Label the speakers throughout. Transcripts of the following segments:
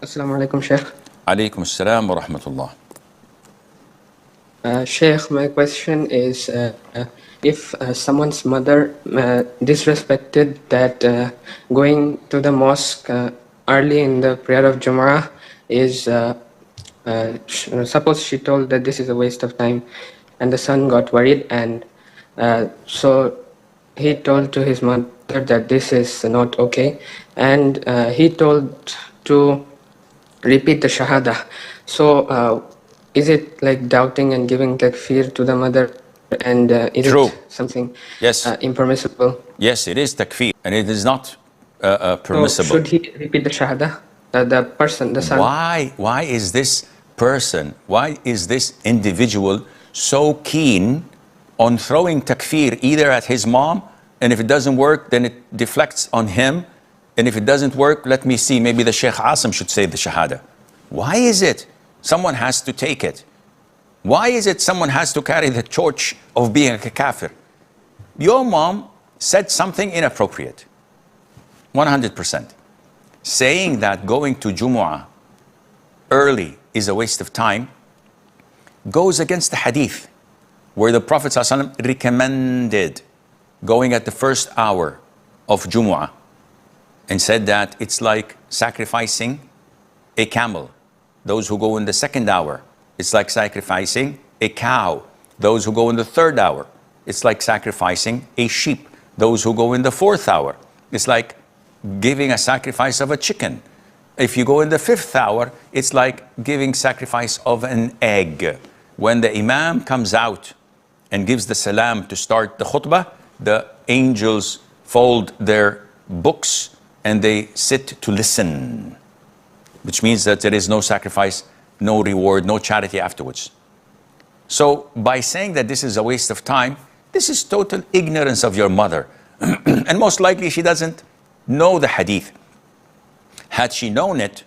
Speaker 1: Assalamu alaikum, Sheikh.
Speaker 2: Alaykum as-salam wa rahmatullah.
Speaker 1: Sheikh, my question is if someone's mother disrespected that going to the mosque early in the prayer of Jummah is, suppose she told that this is a waste of time, and the son got worried, and so he told to his mother that this is not okay, and he told to repeat the shahada. So is it like doubting and giving like fear to the mother, and is
Speaker 2: True.
Speaker 1: it something
Speaker 2: Yes.
Speaker 1: impermissible?
Speaker 2: Yes, it is takfir, and it is not
Speaker 1: So
Speaker 2: permissible.
Speaker 1: should he repeat the shahada? The person, the son.
Speaker 2: Why is this person, why is this individual so keen on throwing takfir either at his mom, and if it doesn't work, then it deflects on him, and if it doesn't work, let me see, maybe the Sheikh Assim should say the shahada. Why is it someone has to take it? Why is it someone has to carry the torch of being a kafir? Your mom said something inappropriate, 100%. Saying that going to Jummah early is a waste of time goes against the Hadith, where the Prophet ﷺ recommended going at the first hour of Jummah and said that it's like sacrificing a camel. Those who go in the second hour, it's like sacrificing a cow. Those who go in the third hour, it's like sacrificing a sheep. Those who go in the fourth hour, it's like giving a sacrifice of a chicken. If you go in the fifth hour, it's like giving sacrifice of an egg. When the imam comes out and gives the salam to start the khutbah, the angels fold their books and they sit to listen, which means that there is no sacrifice, no reward, no charity afterwards. So by saying that this is a waste of time, this is total ignorance of your mother. And most likely she doesn't know the hadith. Had she known it,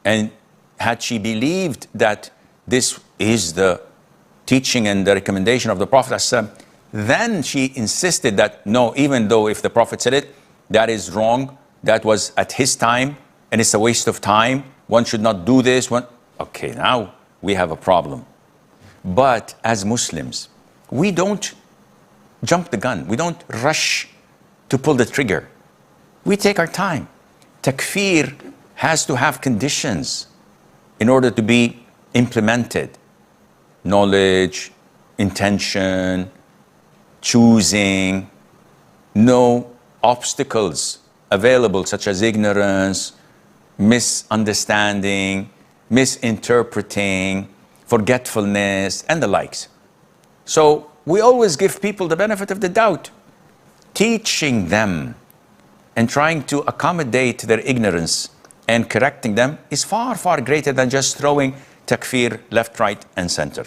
Speaker 2: and had she believed that this is the teaching and the recommendation of the Prophet ﷺ, then she insisted that no, even though if the Prophet said it, that is wrong, that was at his time, and it's a waste of time, one should not do this. Okay, now we have a problem. But as Muslims, we don't jump the gun. We don't rush to pull the trigger. We take our time. Takfir has to have conditions in order to be implemented. Knowledge, intention, choosing, no obstacles available such as ignorance, misunderstanding, misinterpreting, forgetfulness, and the likes. So we always give people the benefit of the doubt, teaching them and trying to accommodate their ignorance and correcting them is far, far greater than just throwing takfir left, right, and center.